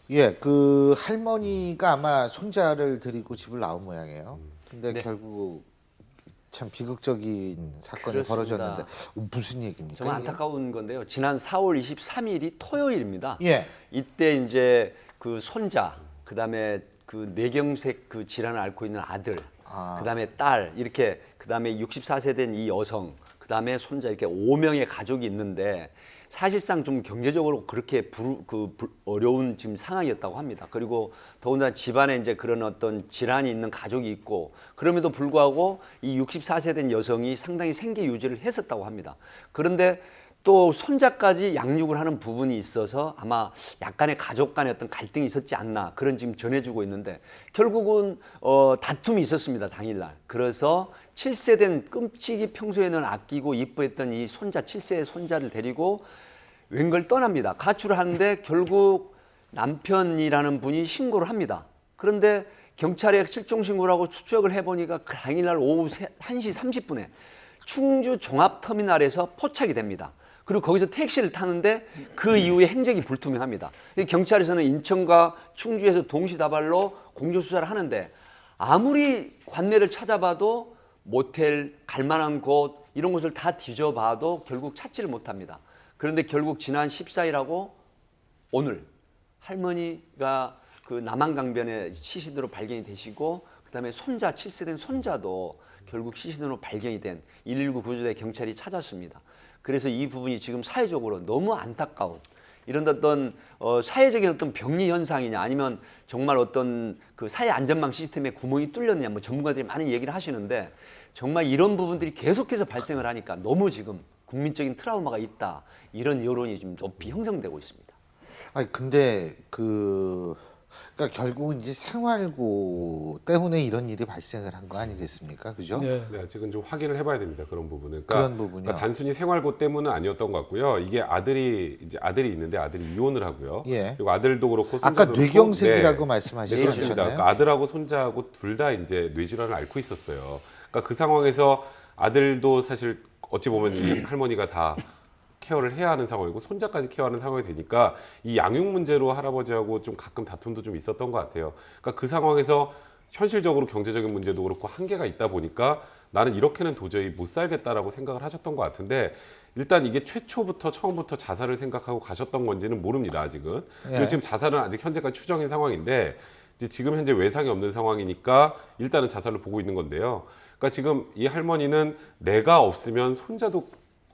예, 그 할머니가 아마 손자를 데리고 집을 나온 모양이에요. 근데 네. 결국 참 비극적인 사건이 그렇습니다. 벌어졌는데 무슨 얘기입니까? 정말 이게? 안타까운 건데요. 지난 4월 23일이 토요일입니다. 예. 이때 이제 그 손자, 그다음에 그 뇌경색 그 질환을 앓고 있는 아들, 그다음에 딸 이렇게 그다음에 64세 된 이 여성, 그다음에 손자 이렇게 5명의 가족이 있는데 사실상 좀 경제적으로 그렇게 어려운 지금 상황이었다고 합니다. 그리고 더군다나 집안에 이제 그런 어떤 질환이 있는 가족이 있고 그럼에도 불구하고 이 64세 된 여성이 상당히 생계 유지를 했었다고 합니다. 그런데 또 손자까지 양육을 하는 부분이 있어서 아마 약간의 가족 간의 어떤 갈등이 있었지 않나 그런 지금 전해주고 있는데 결국은 다툼이 있었습니다. 당일날. 그래서 7세 된 끔찍이 평소에는 아끼고 이뻐했던 이 손자 7세의 손자를 데리고 웬걸 떠납니다. 가출을 하는데 결국 남편이라는 분이 신고를 합니다. 그런데 경찰에 실종 신고를 하고 추적을 해보니까 그 당일날 오후 1시 30분에 충주 종합터미널에서 포착이 됩니다. 그리고 거기서 택시를 타는데 그 이후에 행적이 불투명합니다. 경찰에서는 인천과 충주에서 동시다발로 공조수사를 하는데 아무리 관내를 찾아봐도 모텔, 갈만한 곳 이런 곳을 다 뒤져봐도 결국 찾지를 못합니다. 그런데 결국 지난 14일하고 오늘 할머니가 그 남한강변에 시신으로 발견이 되시고 그다음에 손자 7세 된 손자도 결국 시신으로 발견이 된 119 구조대 경찰이 찾았습니다. 그래서 이 부분이 지금 사회적으로 너무 안타까운 이런 어떤 사회적인 어떤 병리 현상이냐 아니면 정말 어떤 그 사회 안전망 시스템에 구멍이 뚫렸느냐 뭐 전문가들이 많은 얘기를 하시는데 정말 이런 부분들이 계속해서 발생을 하니까 너무 지금 국민적인 트라우마가 있다 이런 여론이 좀 높이 형성되고 있습니다. 아니 근데 그러니까 결국은 이제 생활고 때문에 이런 일이 발생을 한 거 아니겠습니까? 그죠? 네, 지금 좀 확인을 해봐야 됩니다. 그런 부분은. 그런 부분이요. 그러니까 단순히 생활고 때문은 아니었던 것 같고요. 이게 아들이 있는데 아들이 이혼을 하고요. 예. 그리고 아들도 그렇고 아까 손자도 뇌경색이라고 그렇고, 네, 말씀하셨잖아요. 그렇습니다. 그러니까 아들하고 손자하고 둘 다 이제 뇌질환을 앓고 있었어요. 그러니까 그 상황에서 아들도 사실 어찌 보면 이 할머니가 다 케어를 해야 하는 상황이고 손자까지 케어하는 상황이 되니까 이 양육 문제로 할아버지하고 좀 가끔 다툼도 좀 있었던 것 같아요. 그러니까 그 상황에서 현실적으로 경제적인 문제도 그렇고 한계가 있다 보니까 나는 이렇게는 도저히 못 살겠다라고 생각을 하셨던 것 같은데 일단 이게 처음부터 자살을 생각하고 가셨던 건지는 모릅니다. 아직은. 그리고 지금 자살은 아직 현재까지 추정인 상황인데 이제 지금 현재 외상이 없는 상황이니까 일단은 자살을 보고 있는 건데요. 그러니까 지금 이 할머니는 내가 없으면 손자도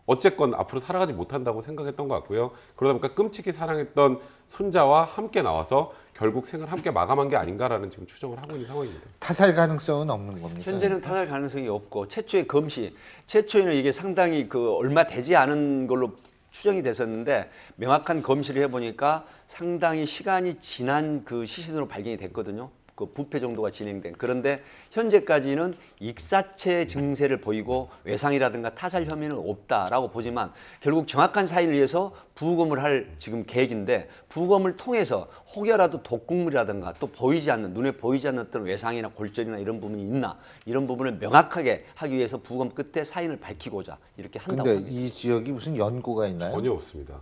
어쨌건 앞으로 살아가지 못한다고 생각했던 것 같고요. 그러다 보니까 끔찍히 사랑했던 손자와 함께 나와서 결국 생을 함께 마감한 게 아닌가라는 지금 추정을 하고 있는 상황입니다. 타살 가능성은 없는 겁니까? 현재는 타살 가능성이 없고 최초에는 이게 상당히 그 얼마 되지 않은 걸로 추정이 됐었는데 명확한 검시를 해보니까 상당히 시간이 지난 그 시신으로 발견이 됐거든요. 그 부패 정도가 진행된. 그런데 현재까지는 익사체 증세를 보이고 외상이라든가 타살 혐의는 없다라고 보지만 결국 정확한 사인을 위해서 부검을 할 지금 계획인데 부검을 통해서 혹여라도 독극물이라든가 또 눈에 보이지 않는 어떤 외상이나 골절이나 이런 부분이 있나 이런 부분을 명확하게 하기 위해서 부검 끝에 사인을 밝히고자 이렇게 한다고 근데 합니다. 이 지역이 무슨 연고가 있나요? 전혀 없습니다.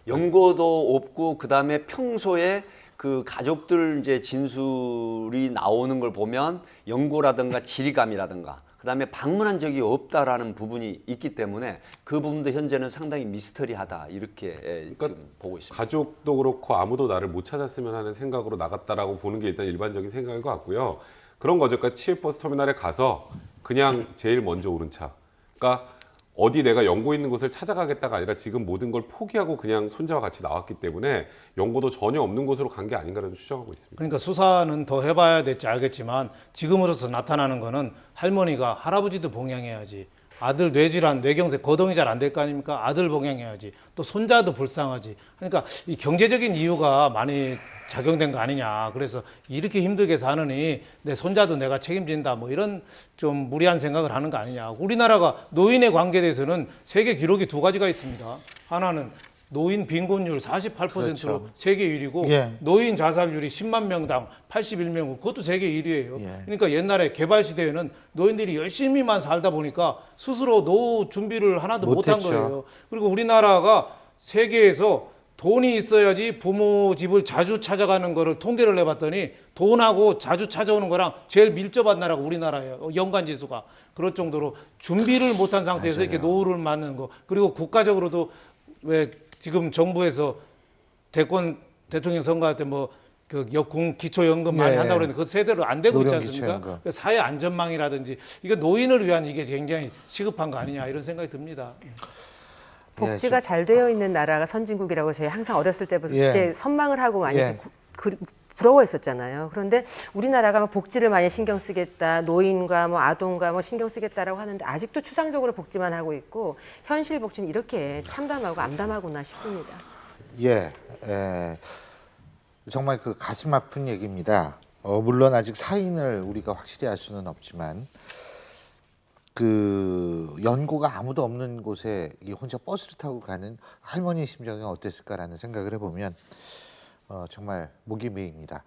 연고도 없고 그다음에 평소에 그 가족들 이제 진술이 나오는 걸 보면 연고라든가 지리감이라든가 그다음에 방문한 적이 없다라는 부분이 있기 때문에 그 부분도 현재는 상당히 미스터리하다 이렇게 지금 보고 있습니다. 가족도 그렇고 아무도 나를 못 찾았으면 하는 생각으로 나갔다라고 보는 게 일단 일반적인 생각인 것 같고요. 그런 거죠. 그러니까 치일버스 터미널에 가서 그냥 제일 먼저 오른 차. 그러니까 어디 내가 연고 있는 곳을 찾아가겠다가 아니라 지금 모든 걸 포기하고 그냥 손자와 같이 나왔기 때문에 연고도 전혀 없는 곳으로 간 게 아닌가라는 추정하고 있습니다. 그러니까 수사는 더 해봐야 될지 알겠지만 지금으로서 나타나는 거는 할머니가 할아버지도 봉양해야지 아들 뇌질환, 뇌경색, 거동이 잘 안 될 거 아닙니까? 아들 봉양해야지 또 손자도 불쌍하지. 그러니까 이 경제적인 이유가 많이 작용된 거 아니냐. 그래서 이렇게 힘들게 사느니 내 손자도 내가 책임진다. 뭐 이런 좀 무리한 생각을 하는 거 아니냐. 우리나라가 노인의 관계에 대해서는 세계 기록이 두 가지가 있습니다. 하나는 노인 빈곤율 48%로 그렇죠. 세계 1위고 예. 노인 자살률이 10만 명당 81명, 그것도 세계 1위예요. 예. 그러니까 옛날에 개발 시대에는 노인들이 열심히만 살다 보니까 스스로 노후 준비를 하나도 못한 못했죠. 거예요. 그리고 우리나라가 세계에서 돈이 있어야지 부모 집을 자주 찾아가는 거를 통계를 내봤더니 돈하고 자주 찾아오는 거랑 제일 밀접한 나라가 우리나라예요. 연관 지수가. 그럴 정도로 준비를 못한 상태에서 맞아요. 이렇게 노후를 맞는 거. 그리고 국가적으로도 왜 지금 정부에서 대통령 선거할 때 뭐 그 기초연금 많이 네. 한다고 그랬는데 그 세대로 안 되고 있지 노령 않습니까? 기초연금. 그 사회 안전망이라든지 이게 노인을 위한 이게 굉장히 시급한 거 아니냐 이런 생각이 듭니다. 복지가 예, 잘 되어 있는 나라가 선진국이라고 저희 항상 어렸을 때부터 예. 그때 선망을 하고 많이 예. 부러워했었잖아요. 그런데 우리나라가 뭐 복지를 많이 신경 쓰겠다, 노인과 뭐 아동과 뭐 신경 쓰겠다라고 하는데 아직도 추상적으로 복지만 하고 있고 현실 복지는 이렇게 참담하고 암담하구나 싶습니다. 예, 정말 그 가슴 아픈 얘기입니다. 물론 아직 사인을 우리가 확실히 알 수는 없지만 그 연고가 아무도 없는 곳에 이 혼자 버스를 타고 가는 할머니의 심정이 어땠을까라는 생각을 해보면 정말 목이 메입니다.